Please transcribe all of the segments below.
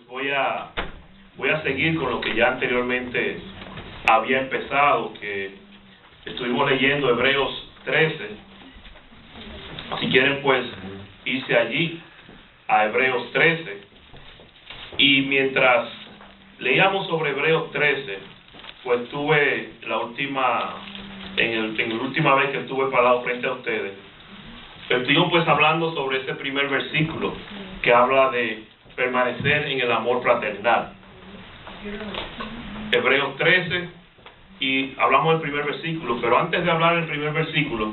voy a seguir con lo que ya anteriormente había empezado, que estuvimos leyendo Hebreos 13. Si quieren, pues, irse allí a Hebreos 13. Y mientras leíamos sobre Hebreos 13, pues tuve la última vez que estuve parado frente a ustedes, estuvimos pues hablando sobre ese primer versículo que habla de permanecer en el amor fraternal. Hebreos 13, y hablamos del primer versículo, pero antes de hablar del primer versículo,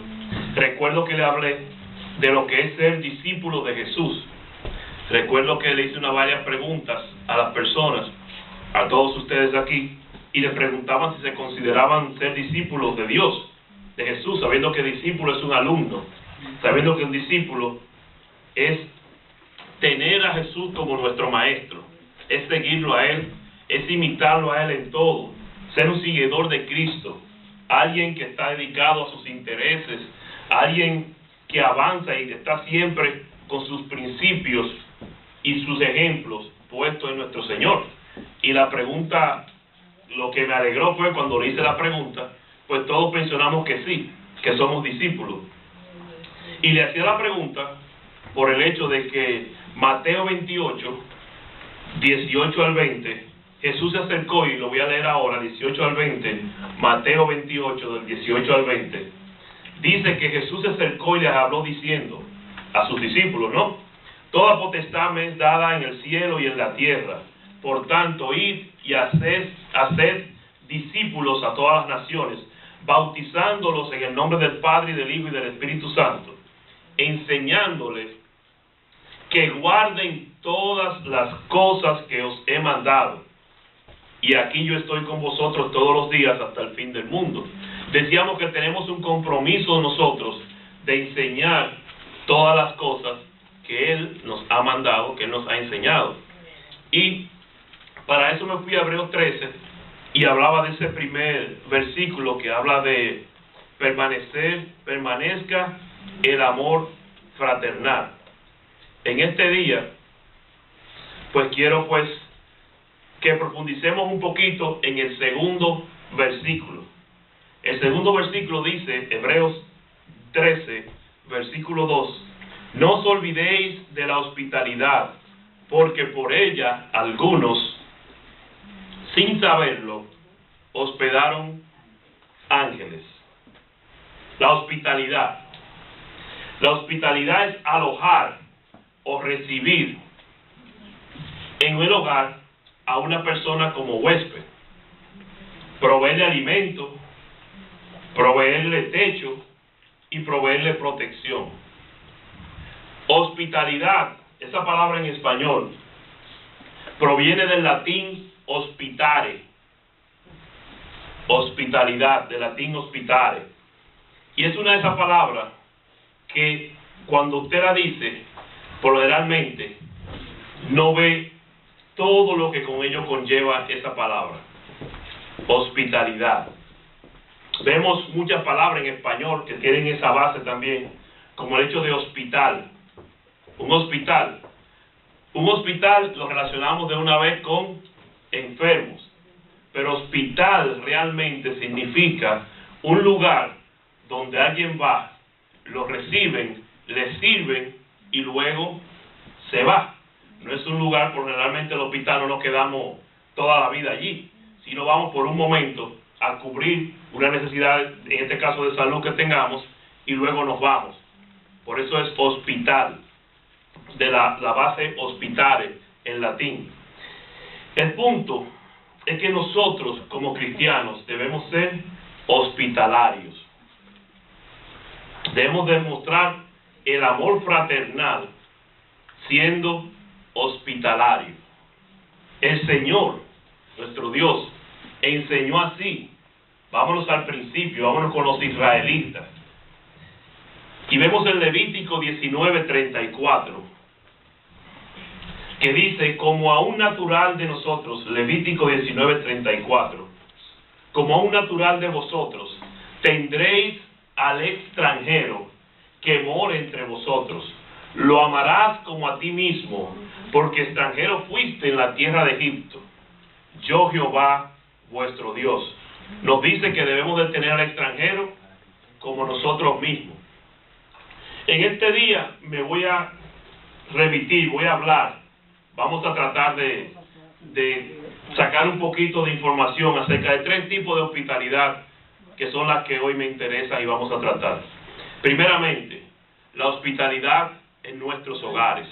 recuerdo que le hablé de lo que es ser discípulo de Jesús. Recuerdo que le hice varias preguntas a las personas, a todos ustedes aquí, y le preguntaban si se consideraban ser discípulos de Dios, de Jesús, sabiendo que el discípulo es un alumno, sabiendo que el discípulo es tener a Jesús como nuestro maestro, es seguirlo a Él, es imitarlo a Él en todo, ser un seguidor de Cristo, alguien que está dedicado a sus intereses, alguien que avanza y que está siempre con sus principios y sus ejemplos puestos en nuestro Señor. Y la pregunta, lo que me alegró fue cuando le hice la pregunta, pues todos mencionamos que sí, que somos discípulos. Y le hacía la pregunta por el hecho de que Mateo 28, 18 al 20, Jesús se acercó, y lo voy a leer ahora, 18 al 20, Mateo 28, del 18 al 20, dice que Jesús se acercó y les habló diciendo a sus discípulos, ¿no? Toda potestad me es dada en el cielo y en la tierra. Por tanto, id y haced discípulos a todas las naciones, bautizándolos en el nombre del Padre, y del Hijo, y del Espíritu Santo, enseñándoles que guarden todas las cosas que os he mandado. Y aquí yo estoy con vosotros todos los días hasta el fin del mundo. Decíamos que tenemos un compromiso nosotros de enseñar todas las cosas que Él nos ha mandado, que Él nos ha enseñado. Y para eso me fui a Hebreos 13 y hablaba de ese primer versículo que habla de permanezca el amor fraternal. En este día, pues quiero pues que profundicemos un poquito en el segundo versículo. El segundo versículo dice, Hebreos 13, versículo 2, no os olvidéis de la hospitalidad, porque por ella algunos, sin saberlo, hospedaron ángeles. La hospitalidad. La hospitalidad es alojar o recibir en el hogar a una persona como huésped, proveerle alimento, proveerle techo y proveerle protección. Hospitalidad, esa palabra en español, proviene del latín hospitare. Hospitalidad, del latín hospitare. Y es una de esas palabras que cuando usted la dice, generalmente no ve todo lo que con ello conlleva esa palabra. Hospitalidad. Vemos muchas palabras en español que tienen esa base también, como el hecho de hospital. Un hospital lo relacionamos de una vez con enfermos, pero hospital realmente significa un lugar donde alguien va, lo reciben, le sirven y luego se va. No es un lugar, porque generalmente el hospital no nos quedamos toda la vida allí, sino vamos por un momento a cubrir una necesidad, en este caso de salud que tengamos, y luego nos vamos. Por eso es hospital, de la base hospitare en latín. El punto es que nosotros como cristianos debemos ser hospitalarios. Debemos demostrar el amor fraternal siendo hospitalario. El Señor, nuestro Dios, enseñó así. Vámonos al principio, vámonos con los israelitas. Y vemos en Levítico 19:34, que dice, como a un natural de nosotros, Levítico 19:34, como a un natural de vosotros, tendréis al extranjero que more entre vosotros. Lo amarás como a ti mismo. porque extranjero fuiste en la tierra de Egipto. Yo Jehová vuestro Dios. Nos dice que debemos de tener al extranjero como nosotros mismos. En este día me voy a remitir, voy a hablar, vamos a tratar de sacar un poquito de información acerca de 3 tipos de hospitalidad que son las que hoy me interesan y vamos a tratar. Primeramente, la hospitalidad en nuestros hogares.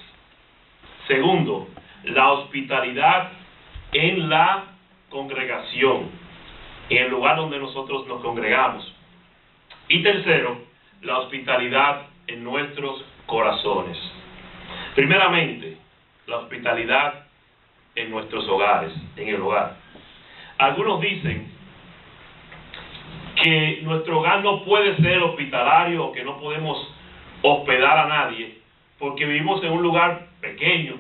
Segundo, la hospitalidad en la congregación, en el lugar donde nosotros nos congregamos. Y tercero, la hospitalidad en nuestros corazones. Primeramente, la hospitalidad en nuestros hogares, en el hogar. Algunos dicen que nuestro hogar no puede ser hospitalario o que no podemos hospedar a nadie porque vivimos en un lugar pequeño,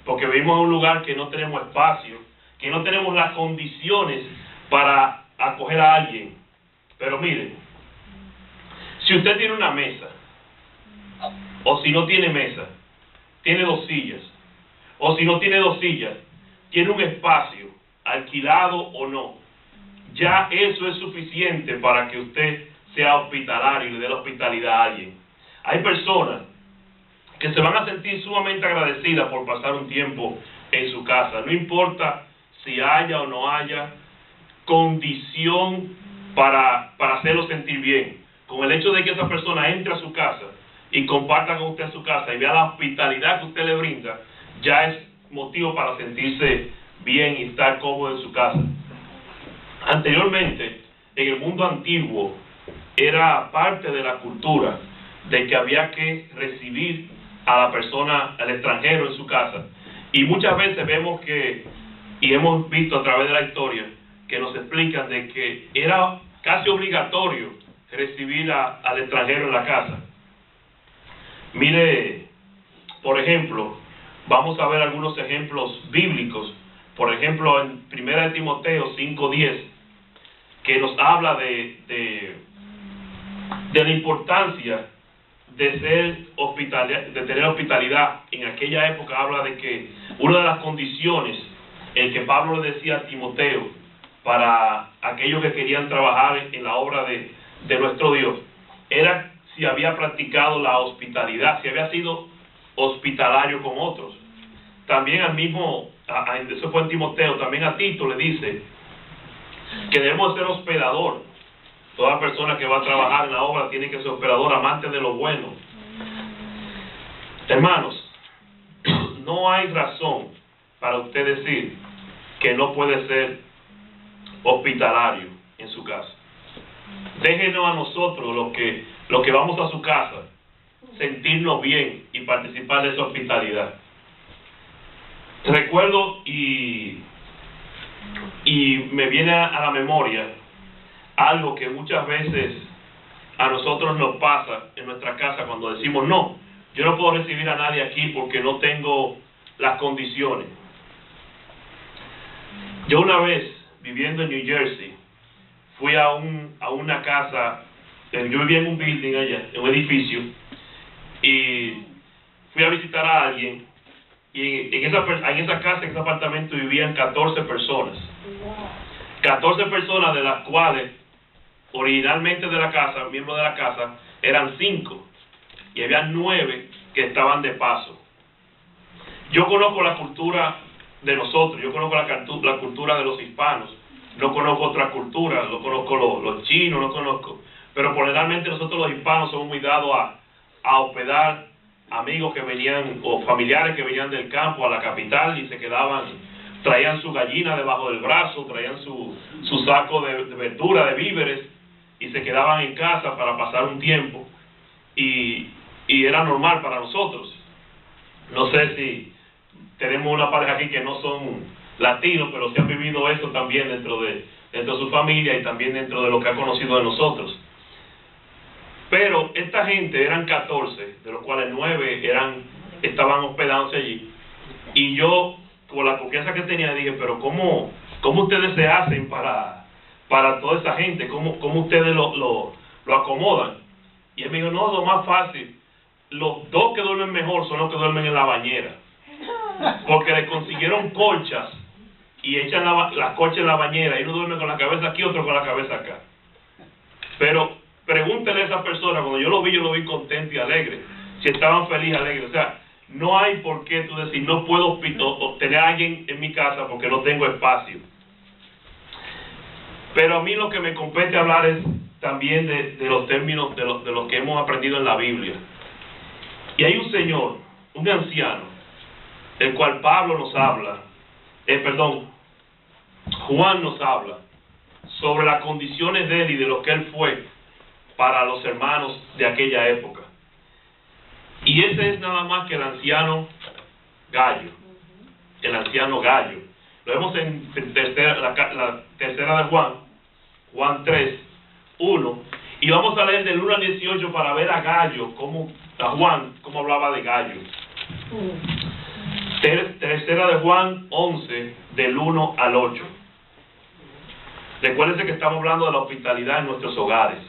porque vivimos en un lugar que no tenemos espacio, que no tenemos las condiciones para acoger a alguien. Pero miren, si usted tiene una mesa, o si no tiene mesa, tiene 2 sillas, o si no tiene 2 sillas, tiene un espacio, alquilado o no, ya eso es suficiente para que usted sea hospitalario y le dé la hospitalidad a alguien. Hay personas que se van a sentir sumamente agradecidas por pasar un tiempo en su casa, no importa si haya o no haya condición para hacerlo sentir bien. Con el hecho de que esa persona entre a su casa y comparta con usted en su casa y vea la hospitalidad que usted le brinda, ya es motivo para sentirse bien y estar cómodo en su casa. Anteriormente, en el mundo antiguo, era parte de la cultura de que había que recibir a la persona, al extranjero en su casa. Y muchas veces vemos que, y hemos visto a través de la historia, que nos explican de que era casi obligatorio recibir al extranjero en la casa. Mire, por ejemplo, vamos a ver algunos ejemplos bíblicos. Por ejemplo, en 1 Timoteo 5:10, que nos habla de la importancia de tener hospitalidad. En aquella época habla de que una de las condiciones en que Pablo le decía a Timoteo para aquellos que querían trabajar en la obra de nuestro Dios era si había practicado la hospitalidad, si había sido hospitalario con otros. También al mismo, eso fue en Timoteo, también a Tito le dice que debemos ser hospedador. Toda persona que va a trabajar en la obra tiene que ser hospedador, amante de lo bueno. Hermanos, no hay razón para usted decir que no puede ser hospitalario en su casa. Déjenos a nosotros, los que vamos a su casa, sentirnos bien y participar de esa hospitalidad. Recuerdo y me viene a la memoria algo que muchas veces a nosotros nos pasa en nuestra casa cuando decimos no, yo no puedo recibir a nadie aquí porque no tengo las condiciones. Yo una vez, viviendo en New Jersey, fui a una casa, yo vivía en un building allá, en un edificio, y fui a visitar a alguien, y en esa casa, en ese apartamento vivían 14 personas. 14 personas, de las cuales originalmente de la casa, miembros de la casa, eran 5, y había 9 que estaban de paso. Yo conozco la cultura de nosotros, yo conozco la cultura de los hispanos, no conozco otras culturas, no conozco los chinos, no conozco, pero generalmente nosotros los hispanos somos muy dados a hospedar amigos que venían, o familiares que venían del campo a la capital y se quedaban, traían su gallina debajo del brazo, traían su saco de verdura, de víveres, y se quedaban en casa para pasar un tiempo, y era normal para nosotros. No sé si tenemos una pareja aquí que no son latinos, pero sí han vivido eso también dentro de su familia y también dentro de lo que ha conocido de nosotros. Pero esta gente eran 14, de los cuales 9 estaban hospedándose allí. Y yo, con la confianza que tenía, dije, pero ¿cómo ustedes se hacen para toda esa gente? ¿Cómo ustedes lo acomodan? Y él me dijo, no, lo más fácil, los 2 que duermen mejor son los que duermen en la bañera. porque le consiguieron colchas y echan las colchas en la bañera y uno duerme con la cabeza aquí, otro con la cabeza acá. Pero pregúntele a esa persona, cuando yo lo vi contento y alegre, si estaban felices y alegres. O sea, no hay por qué tú decir, no puedo tener a alguien en mi casa porque no tengo espacio. Pero a mí lo que me compete hablar es también de los términos de lo que hemos aprendido en la Biblia. Y hay un señor, un anciano, del cual Pablo nos habla, Juan nos habla sobre las condiciones de él y de lo que él fue para los hermanos de aquella época. Y ese es nada más que el anciano Gallo. El anciano Gallo. Lo vemos en la tercera de Juan 3, 1. Y vamos a leer del 1 al 18 para ver a Gallo, a Juan, cómo hablaba de Gallo. Tercera de Juan 11, del 1 al 8. Recuérdense que estamos hablando de la hospitalidad en nuestros hogares.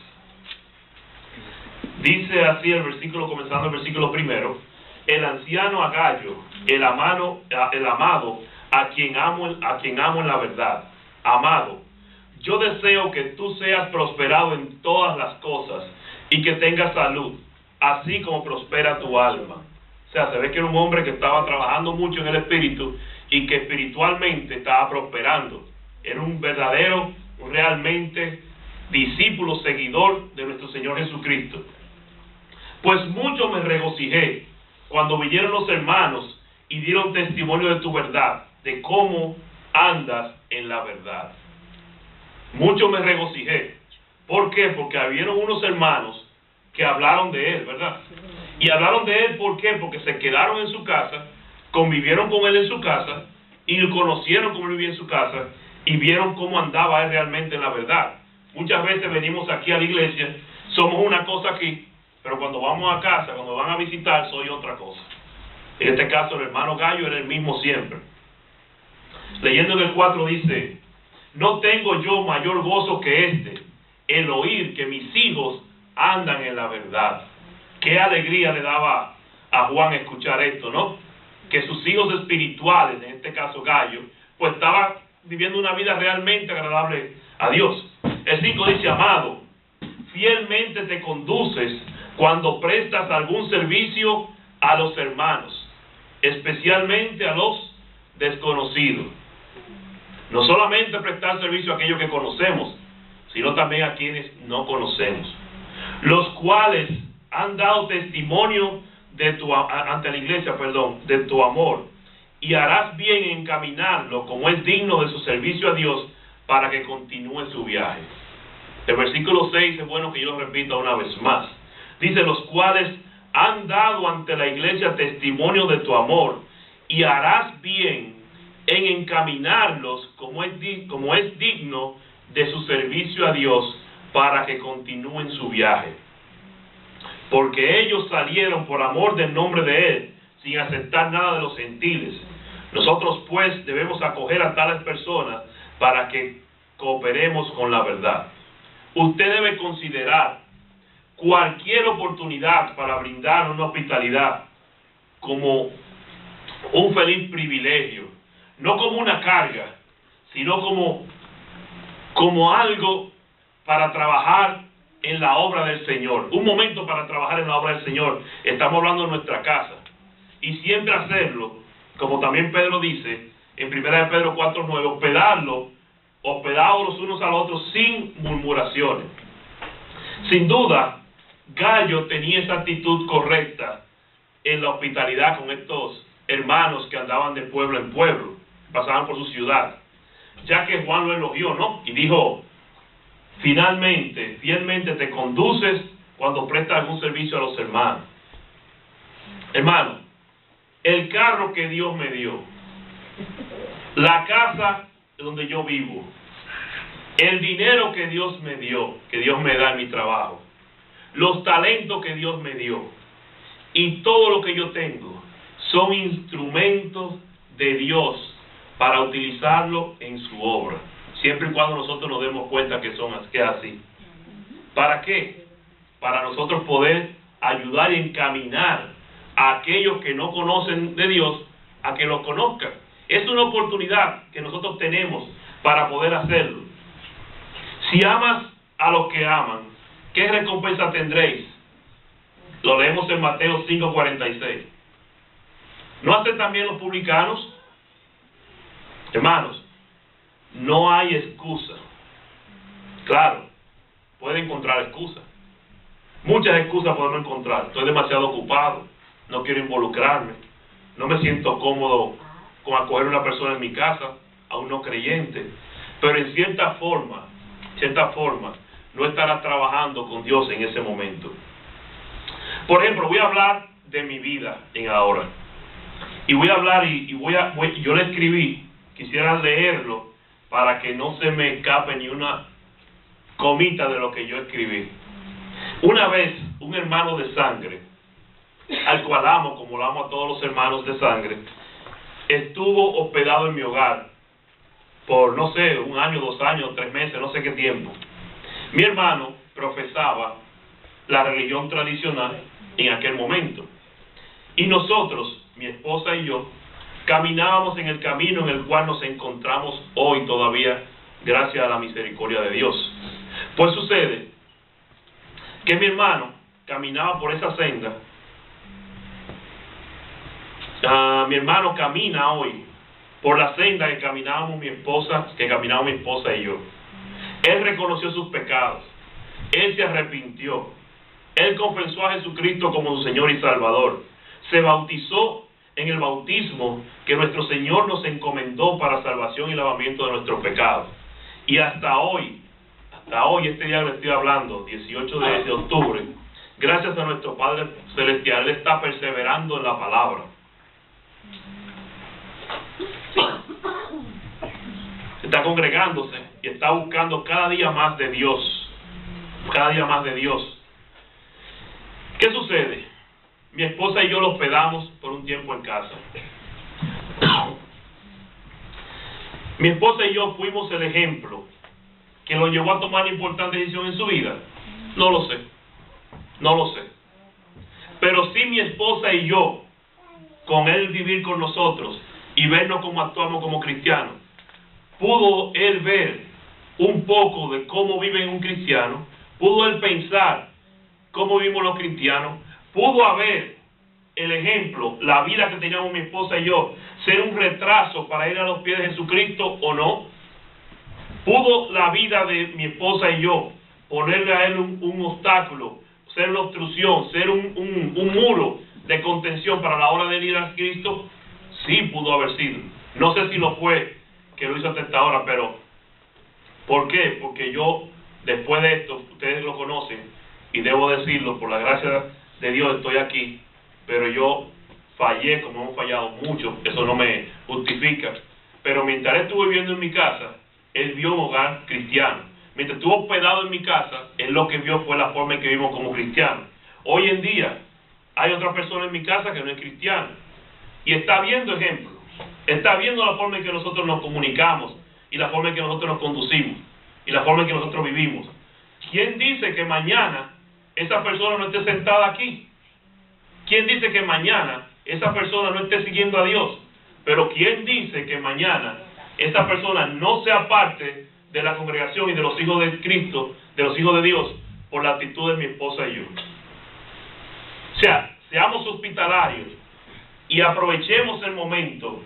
Dice así el versículo, comenzando el versículo primero: el anciano a Gallo, el amado, a quien amo en la verdad. Amado, yo deseo que tú seas prosperado en todas las cosas y que tengas salud, así como prospera tu alma. O sea, se ve que era un hombre que estaba trabajando mucho en el espíritu y que espiritualmente estaba prosperando. Era un verdadero, realmente discípulo, seguidor de nuestro Señor Jesucristo. Pues mucho me regocijé cuando vinieron los hermanos y dieron testimonio de tu verdad, de cómo andas en la verdad. Mucho me regocijé. ¿Por qué? Porque habieron unos hermanos que hablaron de él, ¿verdad? Y hablaron de él, ¿por qué? Porque se quedaron en su casa, convivieron con él en su casa, y lo conocieron cómo él vivía en su casa, y vieron cómo andaba él realmente en la verdad. Muchas veces venimos aquí a la iglesia, somos una cosa aquí, pero cuando vamos a casa, cuando van a visitar, soy otra cosa. En este caso, el hermano Gallo era el mismo siempre. Leyendo en el 4 dice: no tengo yo mayor gozo que este, el oír que mis hijos andan en la verdad. Qué alegría le daba a Juan escuchar esto, ¿no? Que sus hijos espirituales, en este caso Gallo, pues estaban viviendo una vida realmente agradable a Dios. El 5 dice: amado, fielmente te conduces cuando prestas algún servicio a los hermanos, especialmente a los desconocidos. No solamente prestar servicio a aquellos que conocemos, sino también a quienes no conocemos, los cuales han dado testimonio ante la iglesia, de tu amor, y harás bien en encaminarlo como es digno de su servicio a Dios para que continúe su viaje. El versículo 6 es bueno que yo lo repita una vez más. Dice: los cuales han dado ante la iglesia testimonio de tu amor, y harás bien en encaminarlos como es digno de su servicio a Dios para que continúen su viaje. Porque ellos salieron por amor del nombre de Él, sin aceptar nada de los gentiles. Nosotros pues debemos acoger a tales personas para que cooperemos con la verdad. Usted debe considerar cualquier oportunidad para brindar una hospitalidad como un feliz privilegio, no como una carga, sino como algo para trabajar en la obra del Señor. Un momento para trabajar en la obra del Señor. Estamos hablando de nuestra casa. Y siempre hacerlo, como también Pedro dice en 1 Pedro 4:9, hospedados los unos a los otros sin murmuraciones. Sin duda, Gallo tenía esa actitud correcta en la hospitalidad con estos hermanos que andaban de pueblo en pueblo, pasaban por su ciudad, ya que Juan lo elogió, ¿no? Y dijo: fielmente te conduces cuando prestas algún servicio a los hermanos. Hermano, el carro que Dios me dio, la casa donde yo vivo, el dinero que Dios me dio, que Dios me da en mi trabajo, los talentos que Dios me dio y todo lo que yo tengo son instrumentos de Dios para utilizarlo en su obra, siempre y cuando nosotros nos demos cuenta que es así. ¿Para qué? Para nosotros poder ayudar y encaminar a aquellos que no conocen de Dios a que lo conozcan. Es una oportunidad que nosotros tenemos para poder hacerlo. Si amas a los que aman, ¿qué recompensa tendréis? Lo leemos en Mateo 5:46. ¿No hacen también los publicanos? Hermanos, no hay excusa. Claro, puede encontrar excusas. Muchas excusas podemos encontrar. Estoy demasiado ocupado, no quiero involucrarme, no me siento cómodo con acoger a una persona en mi casa, a un no creyente. Pero en cierta forma, no estará trabajando con Dios en ese momento. Por ejemplo, voy a hablar de mi vida en ahora. Y voy a hablar yo le escribí, quisiera leerlo para que no se me escape ni una comita de lo que yo escribí. Una vez, un hermano de sangre, al cual amo como lo amo a todos los hermanos de sangre, estuvo hospedado en mi hogar por, no sé, 1 año, 2 años, 3 meses, no sé qué tiempo. Mi hermano profesaba la religión tradicional en aquel momento. Y nosotros, mi esposa y yo, caminábamos en el camino en el cual nos encontramos hoy todavía, gracias a la misericordia de Dios. Pues sucede que mi hermano caminaba por esa senda. Mi hermano camina hoy por la senda que caminábamos mi esposa y yo. Él reconoció sus pecados, él se arrepintió, él confesó a Jesucristo como su Señor y Salvador, se bautizó en el bautismo que nuestro Señor nos encomendó para salvación y lavamiento de nuestros pecados. Y hasta hoy, este día le estoy hablando, 18 de octubre, gracias a nuestro Padre Celestial, Él está perseverando en la palabra. Está congregándose y está buscando cada día más de Dios. Cada día más de Dios. ¿Qué sucede? Mi esposa y yo lo hospedamos por un tiempo en casa. Mi esposa y yo fuimos el ejemplo que lo llevó a tomar importante decisión en su vida. No lo sé. Pero sí mi esposa y yo, con él vivir con nosotros y vernos cómo actuamos como cristianos, pudo él ver un poco de cómo vive un cristiano, pudo él pensar cómo vivimos los cristianos, pudo haber el ejemplo, la vida que teníamos mi esposa y yo, ser un retraso para ir a los pies de Jesucristo o no. Pudo la vida de mi esposa y yo ponerle a él un obstáculo, ser una obstrucción, ser un muro de contención para la hora de ir a Cristo. Sí pudo haber sido. No sé si lo fue que lo hizo hasta esta hora, pero ¿por qué? Porque yo, después de esto, ustedes lo conocen, y debo decirlo, por la gracia de Dios estoy aquí, pero yo fallé como hemos fallado mucho, eso no me justifica. Pero mientras él estuvo viviendo en mi casa, él vio un hogar cristiano. Mientras estuvo hospedado en mi casa, él lo que vio fue la forma en que vivimos como cristianos. Hoy en día, hay otra persona en mi casa que no es cristiana, y está viendo ejemplos, está viendo la forma en que nosotros nos comunicamos, y la forma en que nosotros nos conducimos, y la forma en que nosotros vivimos. ¿Quién dice que mañana esa persona no esté sentada aquí? ¿Quién dice que mañana esa persona no esté siguiendo a Dios? Pero ¿quién dice que mañana esa persona no sea parte de la congregación y de los hijos de Cristo, de los hijos de Dios, por la actitud de mi esposa y yo? O sea, seamos hospitalarios y aprovechemos el momento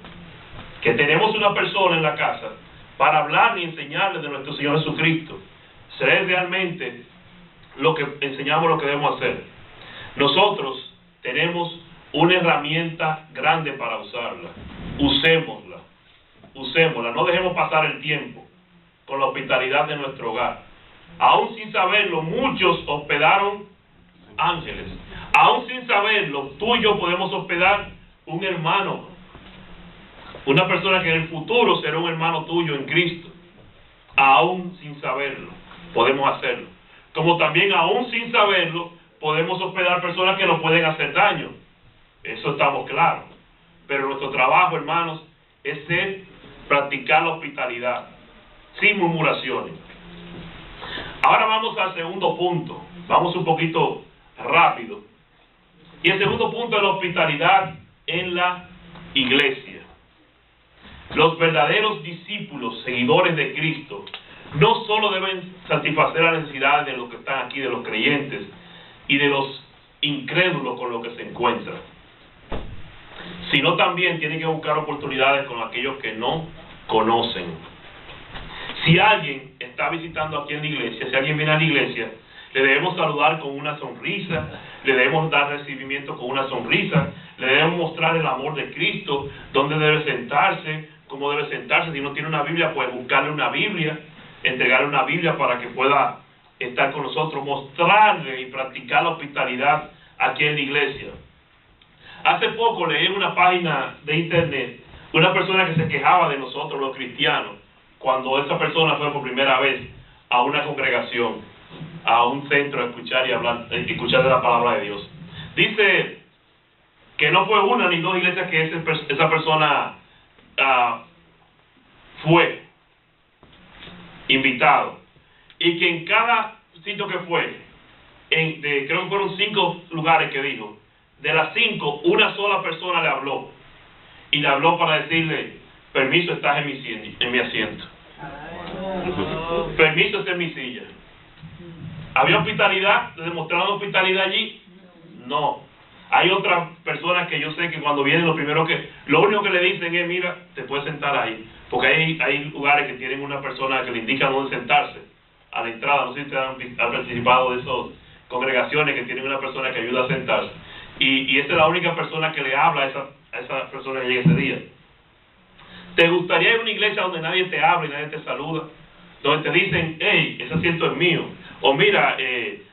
que tenemos una persona en la casa para hablar y enseñarle de nuestro Señor Jesucristo. Ser realmente lo que enseñamos, lo que debemos hacer. Nosotros tenemos una herramienta grande para usarla. Usémosla. No dejemos pasar el tiempo con la hospitalidad de nuestro hogar. Aún sin saberlo, muchos hospedaron ángeles. Aún sin saberlo, tú y yo podemos hospedar un hermano, una persona que en el futuro será un hermano tuyo en Cristo. Aún sin saberlo, podemos hacerlo. Como también aún sin saberlo, podemos hospedar personas que nos pueden hacer daño. Eso estamos claros. Pero nuestro trabajo, hermanos, es practicar la hospitalidad, sin murmuraciones. Ahora vamos al segundo punto. Vamos un poquito rápido. Y el segundo punto es la hospitalidad en la iglesia. Los verdaderos discípulos, seguidores de Cristo, no solo deben satisfacer las necesidades de los que están aquí, de los creyentes y de los incrédulos con los que se encuentran, sino también tienen que buscar oportunidades con aquellos que no conocen. Si alguien está visitando aquí en la iglesia, si alguien viene a la iglesia, le debemos saludar con una sonrisa, le debemos dar recibimiento con una sonrisa, le debemos mostrar el amor de Cristo, dónde debe sentarse, cómo debe sentarse. Si no tiene una Biblia, pues buscarle una Biblia, entregarle una Biblia para que pueda estar con nosotros, mostrarle y practicar la hospitalidad aquí en la iglesia. Hace poco leí en una página de internet una persona que se quejaba de nosotros los cristianos cuando esa persona fue por primera vez a una congregación, a un centro a escuchar y hablar, escuchar de la palabra de Dios. Dice que no fue una ni dos iglesias que esa persona fue invitado, y que en cada sitio que fue, creo que fueron 5 lugares que dijo, de las 5, una sola persona le habló, y le habló para decirle: permiso, estás en mi asiento, permiso, está en mi silla. ¿Había hospitalidad? ¿Le demostraron hospitalidad allí? No. Hay otras personas que yo sé que cuando vienen lo único que le dicen es: mira, te puedes sentar ahí, porque hay lugares que tienen una persona que le indica dónde sentarse a la entrada. No sé si ustedes han participado de esas congregaciones que tienen una persona que ayuda a sentarse, y esa es la única persona que le habla a esa persona que llega ese día. ¿Te gustaría ir a una iglesia donde nadie te habla y nadie te saluda? Donde te dicen: hey, ese asiento es mío. O mira,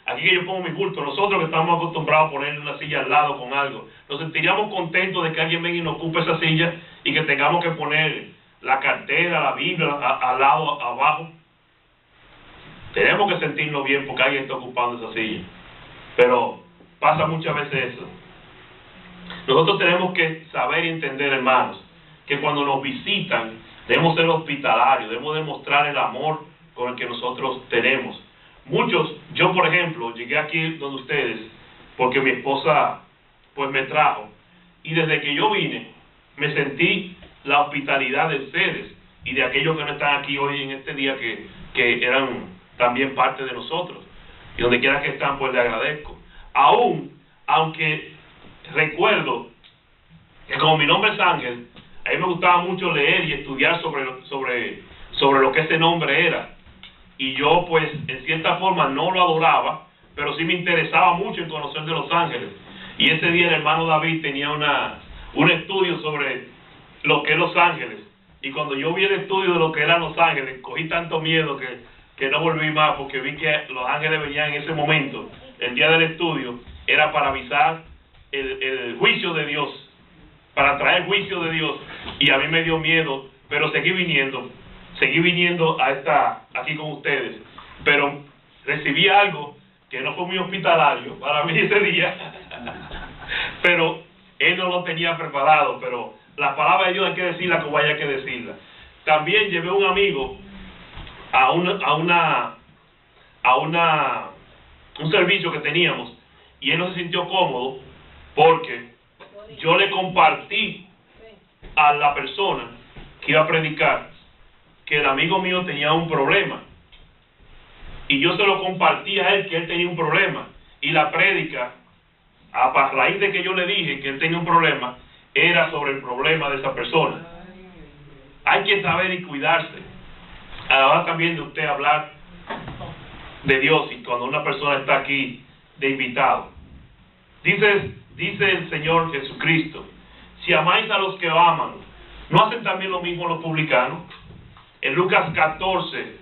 aquí que yo pongo mi bulto. Nosotros que estamos acostumbrados a ponerle una silla al lado con algo, nos sentiríamos contentos de que alguien venga y nos ocupe esa silla y que tengamos que poner la cartera, la Biblia al lado, abajo. Tenemos que sentirnos bien porque alguien está ocupando esa silla. Pero pasa muchas veces eso. Nosotros tenemos que saber y entender, hermanos, que cuando nos visitan debemos ser hospitalarios, debemos demostrar el amor con el que nosotros tenemos. Muchos, yo por ejemplo, llegué aquí donde ustedes porque mi esposa pues me trajo, y desde que yo vine me sentí la hospitalidad de ustedes y de aquellos que no están aquí hoy en este día, que eran también parte de nosotros, y donde quiera que están pues les agradezco. Aunque recuerdo que como mi nombre es Ángel, a mí me gustaba mucho leer y estudiar sobre lo que ese nombre era. Y yo pues en cierta forma no lo adoraba, pero sí me interesaba mucho en conocer de los ángeles. Y ese día el hermano David tenía un estudio sobre lo que es los ángeles. Y cuando yo vi el estudio de lo que eran los ángeles, cogí tanto miedo que no volví más, porque vi que los ángeles venían en ese momento. El día del estudio era para avisar el juicio de Dios, para traer juicio de Dios. Y a mí me dio miedo, pero seguí viniendo aquí con ustedes, pero recibí algo que no fue muy hospitalario para mí ese día, pero él no lo tenía preparado. Pero la palabra de Dios hay que decirla como haya que decirla. También llevé un amigo a un servicio que teníamos, y él no se sintió cómodo porque yo le compartí a la persona que iba a predicar que el amigo mío tenía un problema, y yo se lo compartí a él que él tenía un problema, y la prédica, a raíz de que yo le dije que él tenía un problema, era sobre el problema de esa persona. Hay que saber y cuidarse a la hora también de usted hablar de Dios, y cuando una persona está aquí de invitado. Dice el Señor Jesucristo: si amáis a los que os aman, ¿no hacen también lo mismo los publicanos? En Lucas 14,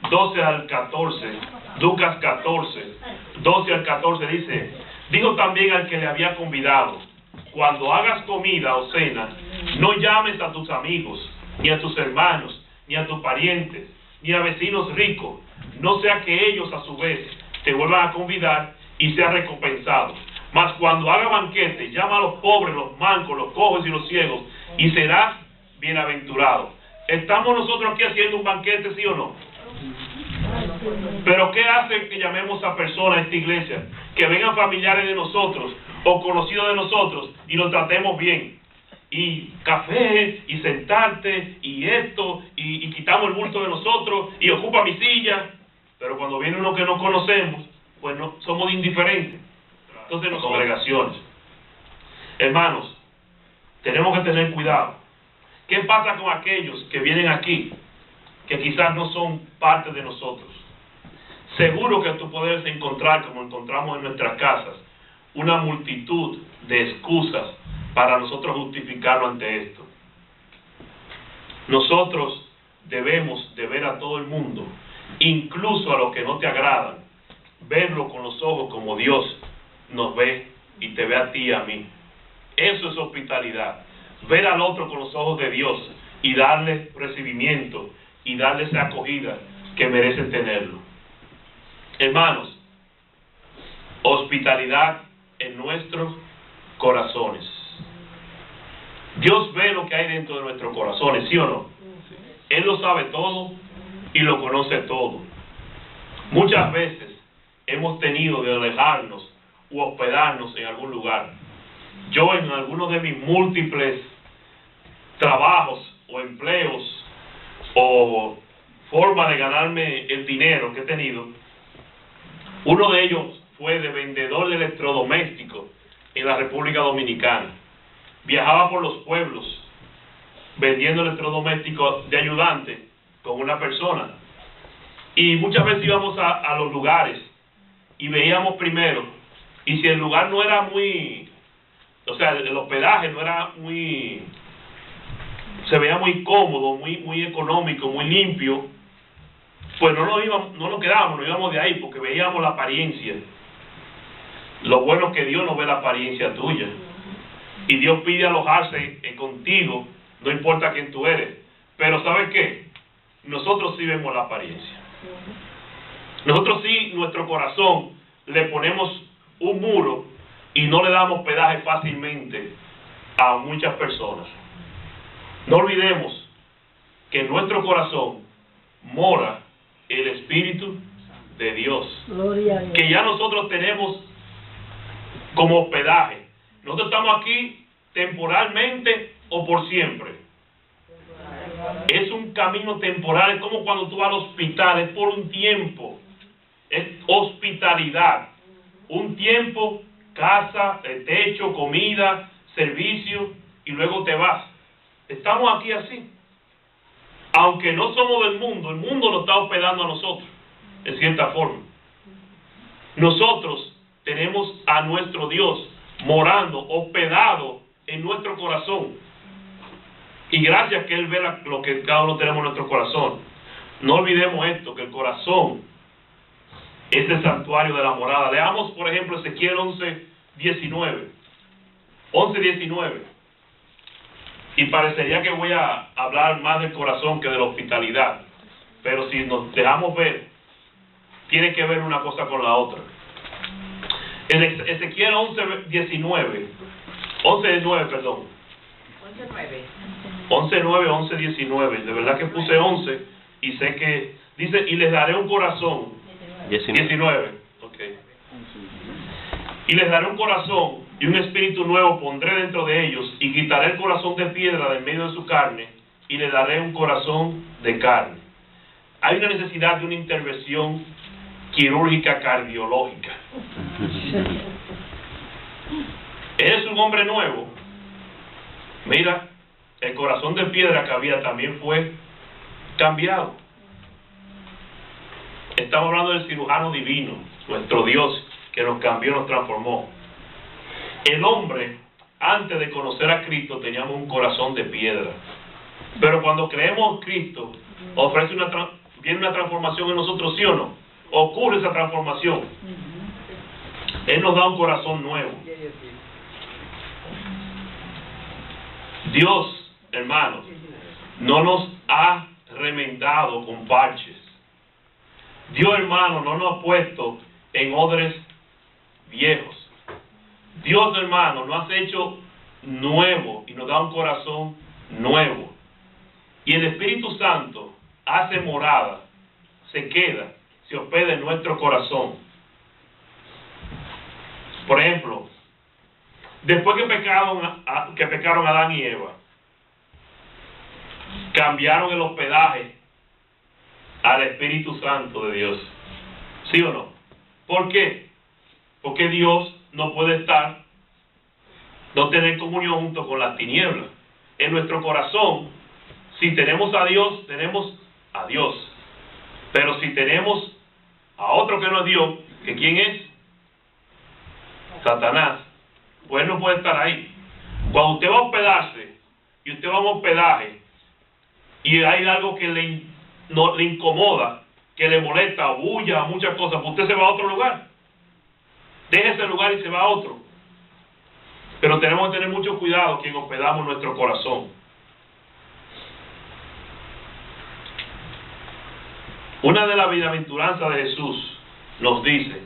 12 al 14, Lucas 14, 12 al 14 dice: dijo también al que le había convidado: cuando hagas comida o cena, no llames a tus amigos, ni a tus hermanos, ni a tus parientes, ni a vecinos ricos, no sea que ellos a su vez te vuelvan a convidar y seas recompensado. Mas cuando haga banquete, llama a los pobres, los mancos, los cojos y los ciegos, y serás bienaventurado. ¿Estamos nosotros aquí haciendo un banquete, sí o no? Pero ¿qué hace que llamemos a personas a esta iglesia, que vengan familiares de nosotros o conocidos de nosotros, y los tratemos bien? y café, y sentarte, y esto, y quitamos el bulto de nosotros, y ocupa mi silla. Pero cuando viene uno que no conocemos, pues no, somos indiferentes. Entonces, las congregaciones. Hermanos, tenemos que tener cuidado. ¿Qué pasa con aquellos que vienen aquí, que quizás no son parte de nosotros? Seguro que tú puedes encontrar, como encontramos en nuestras casas, una multitud de excusas para nosotros justificarlo ante esto. Nosotros debemos de ver a todo el mundo, incluso a los que no te agradan, verlo con los ojos como Dios nos ve y te ve a ti y a mí. Eso es hospitalidad. Ver al otro con los ojos de Dios y darle recibimiento y darle esa acogida que merece tenerlo. Hermanos, hospitalidad en nuestros corazones. Dios ve lo que hay dentro de nuestros corazones, ¿sí o no? Él lo sabe todo y lo conoce todo. Muchas veces hemos tenido de alejarnos u hospedarnos en algún lugar. Yo, en algunos de mis múltiples trabajos o empleos o forma de ganarme el dinero que he tenido, uno de ellos fue de vendedor de electrodomésticos en la República Dominicana. Viajaba por los pueblos vendiendo electrodomésticos de ayudante con una persona. Y muchas veces íbamos a los lugares y veíamos primero, y si el lugar no era muy, o sea, el hospedaje no era muy, se veía muy cómodo, muy económico, muy limpio, pues no nos quedábamos, nos íbamos de ahí porque veíamos la apariencia. Lo bueno es que Dios no ve la apariencia tuya. Y Dios pide alojarse contigo, no importa quién tú eres. Pero ¿sabes qué? Nosotros sí vemos la apariencia. Nosotros sí, nuestro corazón, le ponemos un muro y no le damos hospedaje fácilmente a muchas personas. No olvidemos que en nuestro corazón mora el Espíritu de Dios, que ya nosotros tenemos como hospedaje. Nosotros estamos aquí temporalmente o por siempre. Es un camino temporal, es como cuando tú vas al hospital, es por un tiempo. Es hospitalidad. Un tiempo, casa, techo, comida, servicio, y luego te vas. Estamos aquí así. Aunque no somos del mundo, el mundo nos está hospedando a nosotros, en cierta forma. Nosotros tenemos a nuestro Dios morando, hospedado en nuestro corazón. Y gracias que Él ve lo que cada uno tenemos en nuestro corazón. No olvidemos esto, que el corazón es el santuario de la morada. Leamos, por ejemplo, Ezequiel 11:19. 11:19. Y parecería que voy a hablar más del corazón que de la hospitalidad. Pero si nos dejamos ver, tiene que ver una cosa con la otra. En Ezequiel 11:19. 11:9, perdón. 11:9, 11:19. De verdad que puse 11 y sé que dice, y les daré un corazón. 19. Ok. Y les daré un corazón y un espíritu nuevo pondré dentro de ellos, y quitaré el corazón de piedra del medio de su carne, y les daré un corazón de carne. Hay una necesidad de una intervención quirúrgica cardiológica. ¿Eres un hombre nuevo? Mira, el corazón de piedra que había también fue cambiado. Estamos hablando del cirujano divino, nuestro Dios, que nos cambió, nos transformó. El hombre, antes de conocer a Cristo, teníamos un corazón de piedra. Pero cuando creemos en Cristo, viene una transformación en nosotros, ¿sí o no? Ocurre esa transformación. Él nos da un corazón nuevo. Dios, hermanos, no nos ha remendado con parches. Dios, hermano, no nos ha puesto en odres viejos. Dios, hermano, nos ha hecho nuevo y nos da un corazón nuevo. Y el Espíritu Santo hace morada, se queda, se hospeda en nuestro corazón. Por ejemplo, Después que pecaron Adán y Eva, cambiaron el hospedaje al Espíritu Santo de Dios. ¿Sí o no? ¿Por qué? Porque Dios no puede no tener comunión junto con las tinieblas. En nuestro corazón, si tenemos a Dios, tenemos a Dios. Pero si tenemos a otro que no es Dios, ¿que quién es? Satanás. Pues él no puede estar ahí. Cuando usted va a hospedarse y usted va a un hospedaje y hay algo que le incomoda, que le molesta, bulla, muchas cosas, pues usted se va a otro lugar. Deja ese lugar y se va a otro. Pero tenemos que tener mucho cuidado quien hospedamos nuestro corazón. Una de las bienaventuranzas de Jesús nos dice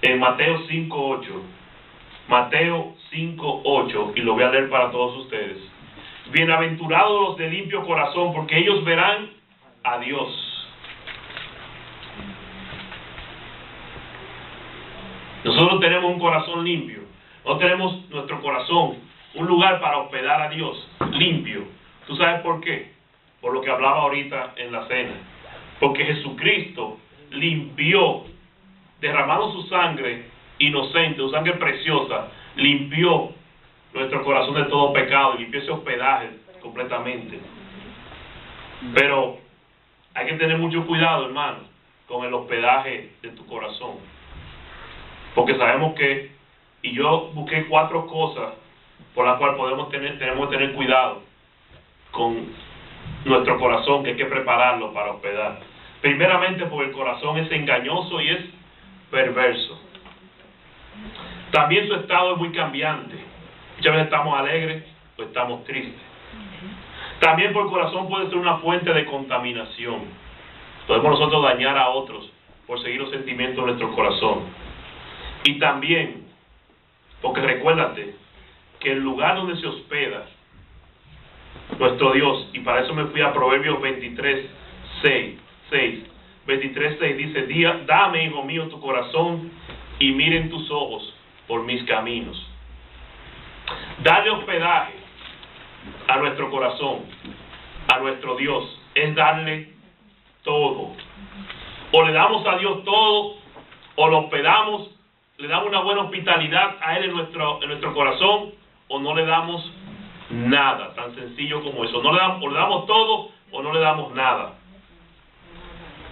en Mateo 5:8, Mateo 5:8, y lo voy a leer para todos ustedes. Bienaventurados los de limpio corazón, porque ellos verán a Dios. Nosotros tenemos un corazón limpio. No tenemos nuestro corazón, un lugar para hospedar a Dios, limpio. ¿Tú sabes por qué? Por lo que hablaba ahorita en la cena. Porque Jesucristo limpió, derramando su sangre inocente, su sangre preciosa, limpió nuestro corazón de todo pecado, limpió ese hospedaje completamente. Pero hay que tener mucho cuidado, hermano, con el hospedaje de tu corazón. Porque sabemos que, y yo busqué 4 cosas por las cuales tenemos que tener cuidado con nuestro corazón, que hay que prepararlo para hospedar. Primeramente, porque el corazón es engañoso y es perverso. También su estado es muy cambiante. Muchas veces estamos alegres o estamos tristes. También por el corazón puede ser una fuente de contaminación. Podemos nosotros dañar a otros por seguir los sentimientos de nuestro corazón. Y también, porque recuérdate que el lugar donde se hospeda nuestro Dios, y para eso me fui a Proverbios 23:6, 23:6 dice: dame, hijo mío, tu corazón y miren tus ojos por mis caminos. Darle hospedaje a nuestro corazón, a nuestro Dios, es darle todo. O le damos a Dios todo, o lo hospedamos, le damos una buena hospitalidad a Él en nuestro corazón, o no le damos nada, tan sencillo como eso. O le damos todo, o no le damos nada.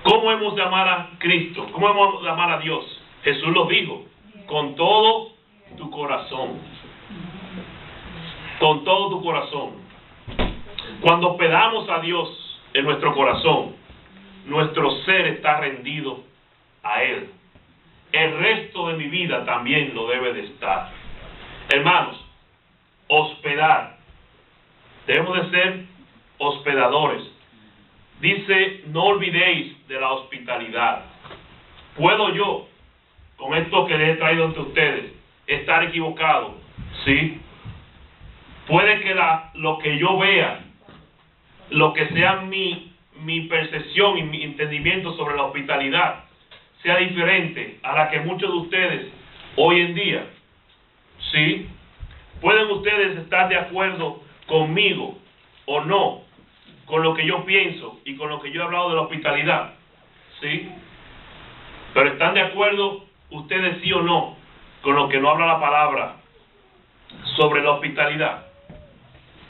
¿Cómo hemos de amar a Cristo? ¿Cómo hemos de amar a Dios? Jesús lo dijo: con todo tu corazón. Con todo tu corazón. Cuando hospedamos a Dios en nuestro corazón, nuestro ser está rendido a Él. El resto de mi vida también lo debe de estar. Hermanos, hospedar. Debemos de ser hospedadores. Dice: no olvidéis de la hospitalidad. ¿Puedo yo, con esto que les he traído ante ustedes, estar equivocado? Sí. Puede que lo que yo vea, lo que sea mi percepción y mi entendimiento sobre la hospitalidad, sea diferente a la que muchos de ustedes hoy en día. ¿Sí? Pueden ustedes estar de acuerdo conmigo o no, con lo que yo pienso y con lo que yo he hablado de la hospitalidad. ¿Sí? Pero ¿están de acuerdo ustedes sí o no con lo que no habla la palabra sobre la hospitalidad?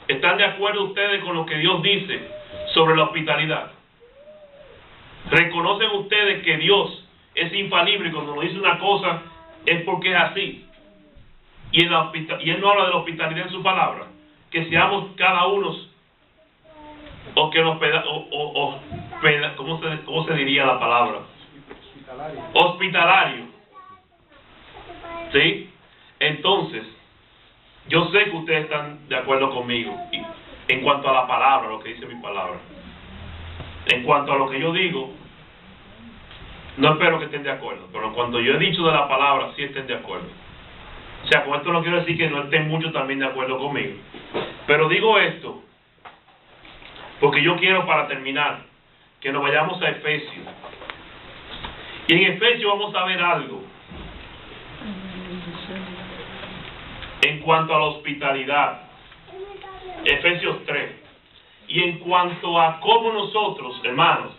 ¿Están de acuerdo ustedes con lo que Dios dice sobre la hospitalidad? ¿Reconocen ustedes que Dios es infalible y cuando nos dice una cosa es porque es así? Y Él no habla de la hospitalidad en su palabra. Que seamos cada uno, o que nos ¿cómo se diría la palabra? Hospitalario. ¿Sí? Entonces, yo sé que ustedes están de acuerdo conmigo en cuanto a la palabra, lo que dice mi palabra. En cuanto a lo que yo digo, no espero que estén de acuerdo, pero en cuanto yo he dicho de la palabra, sí estén de acuerdo. O sea, con esto no quiero decir que no estén muchos también de acuerdo conmigo. Pero digo esto porque yo quiero, para terminar, que nos vayamos a Efesios. Y en Efesios vamos a ver algo. En cuanto a la hospitalidad, Efesios 3. Y en cuanto a cómo nosotros, hermanos,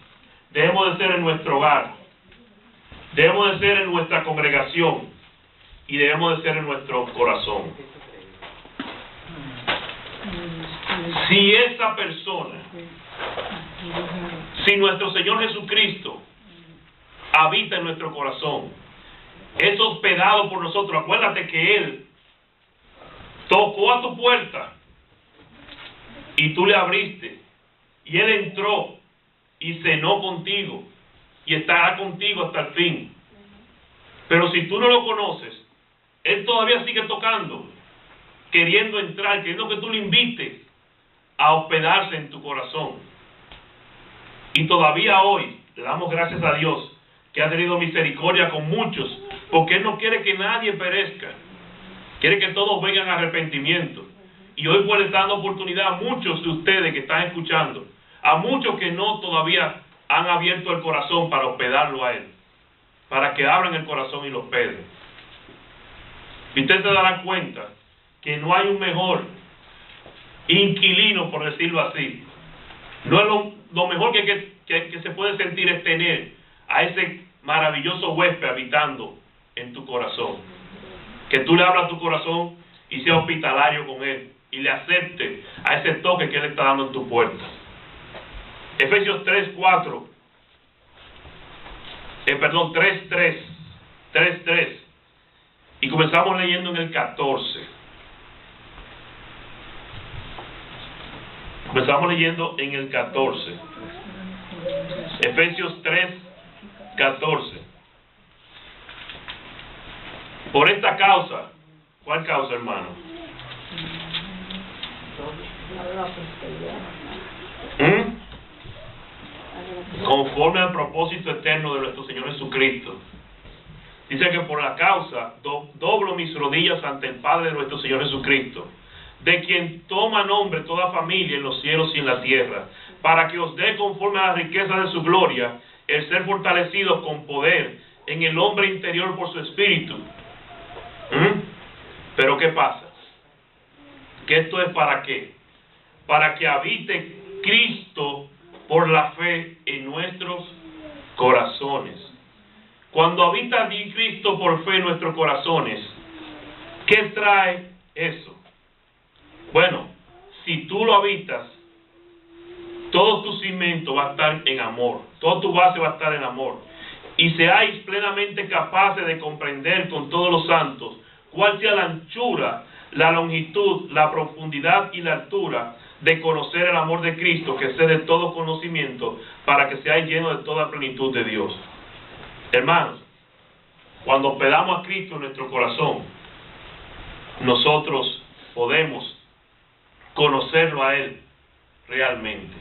debemos de ser en nuestro hogar, debemos de ser en nuestra congregación y debemos de ser en nuestro corazón. Si esa persona, si nuestro Señor Jesucristo habita en nuestro corazón, es hospedado por nosotros, acuérdate que Él tocó a tu puerta y tú le abriste, y Él entró y cenó contigo y estará contigo hasta el fin. Pero si tú no lo conoces, Él todavía sigue tocando, queriendo entrar, queriendo que tú le invites a hospedarse en tu corazón. Y todavía hoy le damos gracias a Dios que ha tenido misericordia con muchos, porque Él no quiere que nadie perezca, quiere que todos vengan a arrepentimiento. Y hoy pues le está dando oportunidad a muchos de ustedes que están escuchando, a muchos que no todavía han abierto el corazón para hospedarlo a Él, para que abran el corazón y lo hospeden. Y ustedes se darán cuenta que no hay un mejor inquilino, por decirlo así. No es lo mejor que se puede sentir es tener a ese maravilloso huésped habitando en tu corazón. Que tú le abras tu corazón y seas hospitalario con Él y le acepte a ese toque que Él está dando en tu puerta. Efesios 3:4. 3:3. Y comenzamos leyendo en el 14. Comenzamos leyendo en el 14. Efesios 3:14. Por esta causa, ¿cuál causa, hermano? Conforme al propósito eterno de nuestro Señor Jesucristo. Dice que por la causa doblo mis rodillas ante el Padre de nuestro Señor Jesucristo, de quien toma nombre toda familia en los cielos y en la tierra, para que os dé conforme a la riqueza de su gloria, el ser fortalecidos con poder en el hombre interior por su espíritu. Pero ¿qué pasa? Que esto es ¿para qué? Para que habite Cristo por la fe en nuestros corazones. Cuando habita Cristo por fe en nuestros corazones, ¿qué trae eso? Bueno, si tú lo habitas, todo tu cimiento va a estar en amor, toda tu base va a estar en amor, y seáis plenamente capaces de comprender con todos los santos cuál sea la anchura, la longitud, la profundidad y la altura, de conocer el amor de Cristo, que excede todo conocimiento, para que seáis llenos de toda plenitud de Dios. Hermanos, cuando hospedamos a Cristo en nuestro corazón, nosotros podemos conocerlo a Él realmente.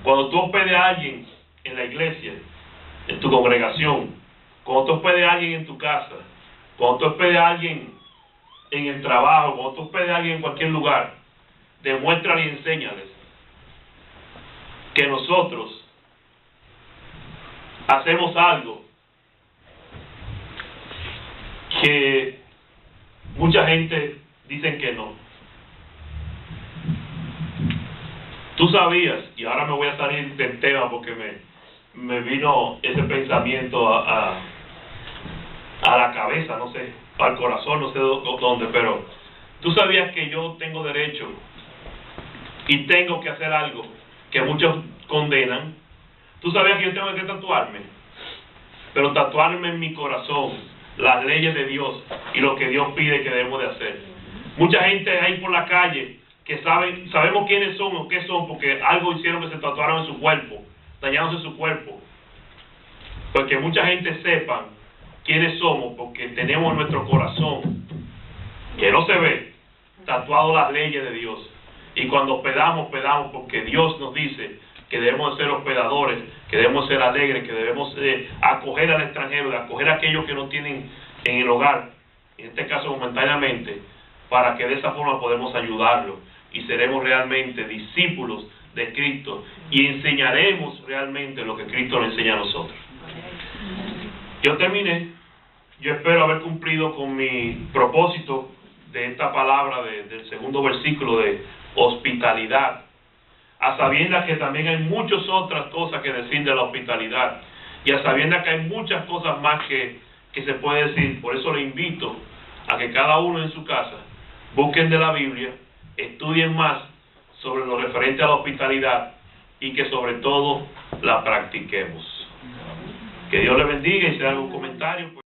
Cuando tú hospedes a alguien en la iglesia, en tu congregación, cuando tú hospedes a alguien en tu casa, cuando tú hospedes a alguien en el trabajo, cuando tú hospedes a alguien en cualquier lugar, demuéstrale y enséñales que nosotros hacemos algo que mucha gente dice que no. Tú sabías, y ahora me voy a salir del tema porque me vino ese pensamiento a la cabeza, no sé, al corazón, no sé dónde, pero tú sabías que yo tengo derecho y tengo que hacer algo que muchos condenan. Tú sabías que yo tengo que tatuarme, pero tatuarme en mi corazón las leyes de Dios y lo que Dios pide que debemos de hacer. Mucha gente ahí por la calle que sabemos quiénes son o qué son porque algo hicieron, que se tatuaron en su cuerpo, dañándose su cuerpo. Pues que mucha gente sepa quiénes somos, porque tenemos en nuestro corazón, que no se ve, tatuado las leyes de Dios. Y cuando hospedamos porque Dios nos dice que debemos ser hospedadores, que debemos ser alegres, que debemos acoger al extranjero, de acoger a aquellos que no tienen en el hogar, en este caso momentáneamente, para que de esa forma podemos ayudarlo y seremos realmente discípulos de Cristo y enseñaremos realmente lo que Cristo nos enseña a nosotros. Yo terminé. Yo espero haber cumplido con mi propósito de esta palabra del segundo versículo de hospitalidad, a sabiendas que también hay muchas otras cosas que decir de la hospitalidad, y a sabiendas que hay muchas cosas más que se puede decir. Por eso le invito a que cada uno en su casa busquen de la Biblia, estudien más sobre lo referente a la hospitalidad y que sobre todo la practiquemos. Que Dios le bendiga, y si hay algún comentario, pues